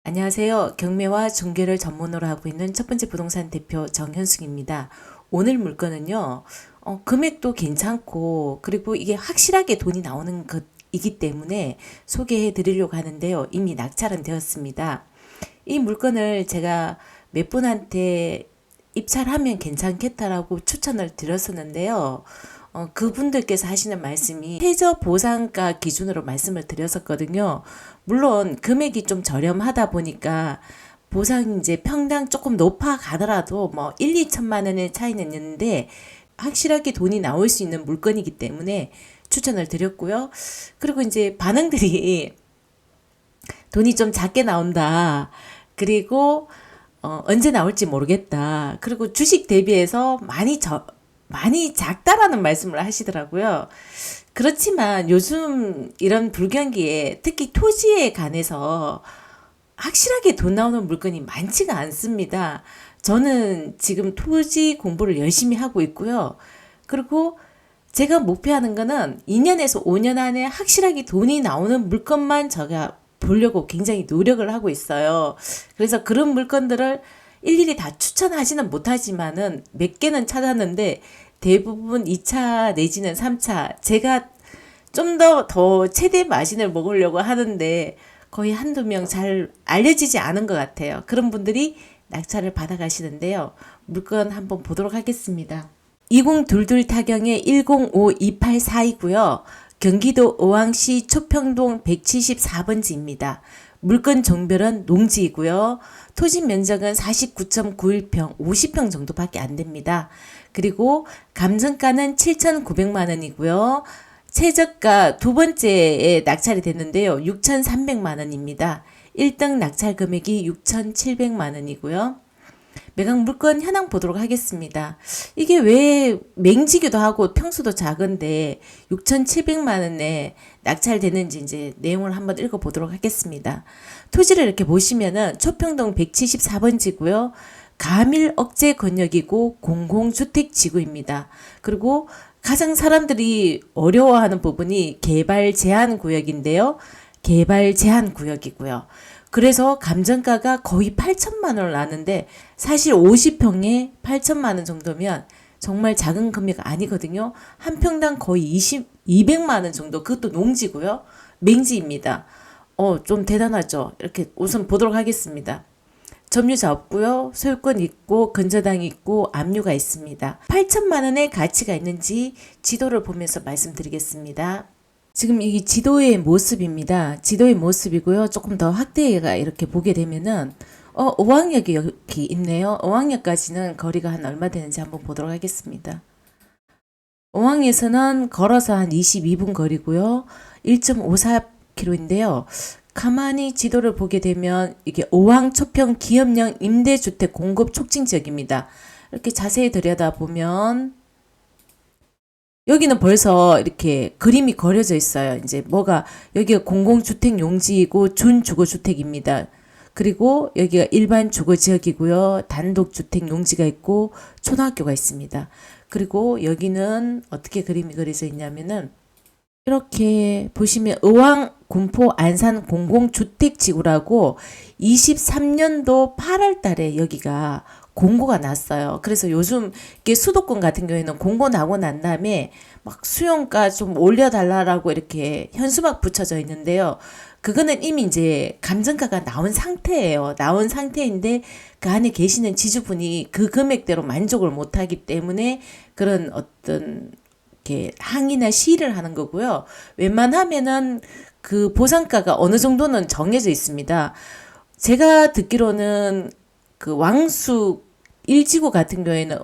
안녕하세요. 경매와 중개를 전문으로 하고 있는 첫 번째 부동산 대표 정현숙입니다. 오늘 물건은요, 금액도 괜찮고, 그리고 이게 확실하게 돈이 나오는 것이기 때문에 소개해 드리려고 하는데요. 이미 낙찰은 되었습니다. 이 물건을 제가 몇 분한테 입찰하면 괜찮겠다라고 추천을 드렸었는데요. 그분들께서 하시는 말씀이 최저 보상가 기준으로 말씀을 드렸었거든요. 물론 금액이 좀 저렴하다 보니까 보상 이제 평당 조금 높아 가더라도 뭐 1, 2천만 원의 차이는 있는데 확실하게 돈이 나올 수 있는 물건이기 때문에 추천을 드렸고요. 그리고 이제 반응들이 돈이 좀 작게 나온다. 그리고 언제 나올지 모르겠다. 그리고 주식 대비해서 많이 작다라는 말씀을 하시더라고요. 그렇지만 요즘 이런 불경기에 특히 토지에 관해서 확실하게 돈 나오는 물건이 많지가 않습니다. 저는 지금 토지 공부를 열심히 하고 있고요. 그리고 제가 목표하는 거는 2년에서 5년 안에 확실하게 돈이 나오는 물건만 제가 보려고 굉장히 노력을 하고 있어요. 그래서 그런 물건들을 일일이 다 추천하지는 못하지만은 몇 개는 찾았는데 대부분 2차 내지는 3차 제가 좀 더 최대 마진을 먹으려고 하는데 거의 한두 명 잘 알려지지 않은 것 같아요. 그런 분들이 낙찰을 받아가시는데요. 물건 한번 보도록 하겠습니다. 2022 타경의 105284이고요. 경기도 의왕시 초평동 174번지입니다. 물건 종별은 농지이고요. 토지 면적은 49.91평, 50평 정도밖에 안 됩니다. 그리고 감정가는 7,900만 원이고요. 최저가 두 번째에 낙찰이 됐는데요. 6,300만 원입니다. 1등 낙찰 금액이 6,700만 원이고요. 매각 물건 현황 보도록 하겠습니다. 이게 왜 맹지기도 하고 평수도 작은데 6,700만 원에 낙찰되는지 이제 내용을 한번 읽어보도록 하겠습니다. 토지를 이렇게 보시면은 초평동 174번지고요. 가밀 억제 권역이고 공공주택 지구입니다. 그리고 가장 사람들이 어려워하는 부분이 개발 제한 구역인데요. 개발 제한 구역이고요. 그래서 감정가가 거의 8천만 원을 나는데 사실 50평에 8천만 원 정도면 정말 작은 금액 아니거든요. 한 평당 거의 200만 원 정도. 그것도 농지고요. 맹지입니다. 좀 대단하죠. 이렇게 우선 보도록 하겠습니다. 점유자 없고요. 소유권 있고 근저당 있고 압류가 있습니다. 8천만 원의 가치가 있는지 지도를 보면서 말씀드리겠습니다. 지금 이 지도의 모습입니다. 지도의 모습이고요. 조금 더 확대가 이렇게 보게 되면은 어왕역이 여기 있네요. 어왕역까지는 거리가 한 얼마 되는지 한번 보도록 하겠습니다. 어왕에서는 걸어서 한 22분 거리고요. 1.54km인데요. 가만히 지도를 보게 되면 이게 어왕 초평 기업형 임대주택 공급 촉진 지역입니다. 이렇게 자세히 들여다보면 여기는 벌써 이렇게 그림이 그려져 있어요. 이제 뭐가 여기가 공공주택 용지이고 준주거주택입니다. 그리고 여기가 일반 주거지역이고요. 단독주택 용지가 있고 초등학교가 있습니다. 그리고 여기는 어떻게 그림이 그려져 있냐면은 이렇게 보시면 의왕 군포 안산 공공주택지구라고 23년도 8월 달에 여기가 공고가 났어요. 그래서 요즘 이게 수도권 같은 경우에는 공고 나고 난 다음에 막 수용가 좀 올려달라고 이렇게 현수막 붙여져 있는데요. 그거는 이미 이제 감정가가 나온 상태예요. 나온 상태인데 그 안에 계시는 지주분이 그 금액대로 만족을 못하기 때문에 그런 어떤 이렇게 항의나 시위를 하는 거고요. 웬만하면은 그 보상가가 어느 정도는 정해져 있습니다. 제가 듣기로는 그 왕숙 1지구 같은 경우에는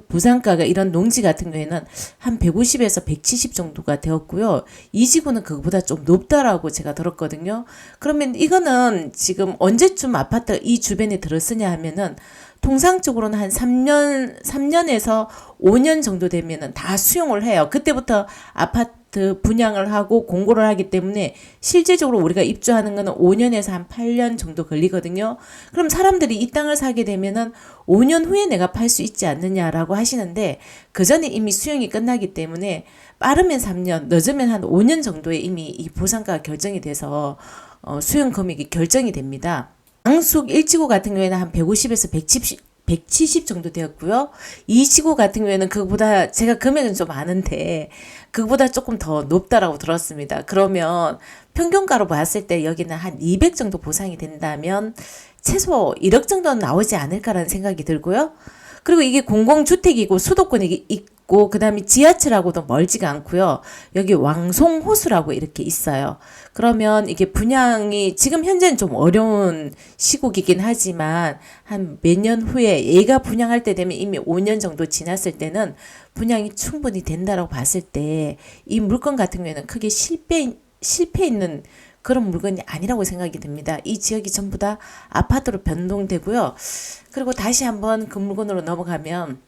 부산가가 이런 농지 같은 경우에는 한 150에서 170 정도가 되었고요. 2지구는 그거보다 좀 높다라고 제가 들었거든요. 그러면 이거는 지금 언제쯤 아파트 이 주변에 들었으냐 하면은 통상적으로는 한 3년에서 5년 정도 되면은 다 수용을 해요. 그때부터 아파트 분양을 하고 공고를 하기 때문에 실제적으로 우리가 입주하는 거는 5년에서 한 8년 정도 걸리거든요. 그럼 사람들이 이 땅을 사게 되면은 5년 후에 내가 팔 수 있지 않느냐라고 하시는데 그 전에 이미 수용이 끝나기 때문에 빠르면 3년, 늦으면 한 5년 정도에 이미 이 보상가가 결정이 돼서 수용 금액이 결정이 됩니다. 양숙 1지구 같은 경우에는 한 150에서 170 정도 되었고요. 2지구 같은 경우에는 그거보다 제가 금액은 좀 아는데 그거보다 조금 더 높다라고 들었습니다. 그러면 평균가로 봤을 때 여기는 한 200 정도 보상이 된다면 최소 1억 정도는 나오지 않을까라는 생각이 들고요. 그리고 이게 공공주택이고 수도권이 있고 그다음에 지하철하고도 멀지가 않고요. 여기 왕송호수라고 이렇게 있어요. 그러면 이게 분양이 지금 현재는 좀 어려운 시국이긴 하지만 한 몇 년 후에 얘가 분양할 때 되면 이미 5년 정도 지났을 때는 분양이 충분히 된다라고 봤을 때 이 물건 같은 경우에는 크게 실패 있는 그런 물건이 아니라고 생각이 듭니다. 이 지역이 전부 다 아파트로 변동되고요. 그리고 다시 한번 그 물건으로 넘어가면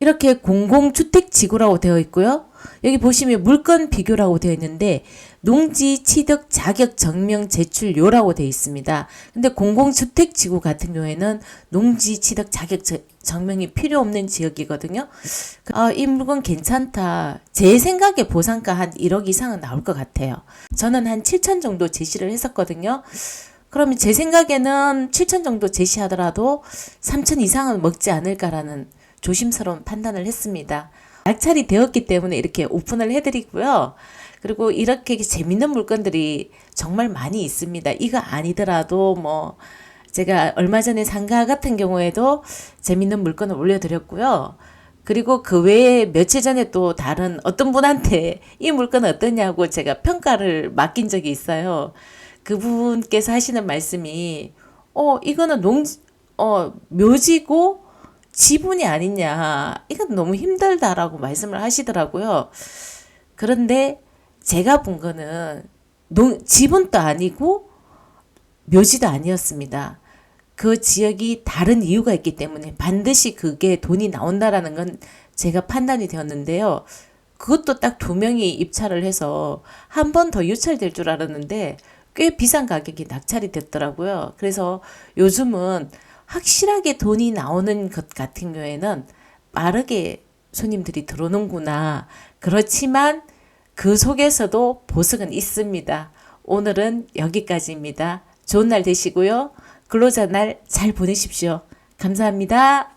이렇게 공공주택지구라고 되어 있고요. 여기 보시면 물건 비교라고 되어 있는데 농지 취득 자격 증명 제출료라고 되어 있습니다. 근데 공공주택지구 같은 경우에는 농지 취득 자격 증명이 필요 없는 지역이거든요. 이 물건 괜찮다. 제 생각에 보상가 한 1억 이상은 나올 것 같아요. 저는 한 7천 정도 제시를 했었거든요. 그러면 제 생각에는 7천 정도 제시하더라도 3천 이상은 먹지 않을까라는 조심스러운 판단을 했습니다. 낙찰이 되었기 때문에 이렇게 오픈을 해드리고요. 그리고 이렇게 재밌는 물건들이 정말 많이 있습니다. 이거 아니더라도 뭐 제가 얼마 전에 상가 같은 경우에도 재밌는 물건을 올려드렸고요. 그리고 그 외에 며칠 전에 또 다른 어떤 분한테 이 물건은 어떠냐고 제가 평가를 맡긴 적이 있어요. 그분께서 하시는 말씀이 이거는 묘지고 지분이 아니냐. 이건 너무 힘들다라고 말씀을 하시더라고요. 그런데 제가 본 거는 지분도 아니고 묘지도 아니었습니다. 그 지역이 다른 이유가 있기 때문에 반드시 그게 돈이 나온다라는 건 제가 판단이 되었는데요. 그것도 딱 2명이 입찰을 해서 한 번 더 유찰될 줄 알았는데 꽤 비싼 가격이 낙찰이 됐더라고요. 그래서 요즘은 확실하게 돈이 나오는 것 같은 경우에는 빠르게 손님들이 들어오는구나. 그렇지만 그 속에서도 보석은 있습니다. 오늘은 여기까지입니다. 좋은 날 되시고요. 근로자 날 잘 보내십시오. 감사합니다.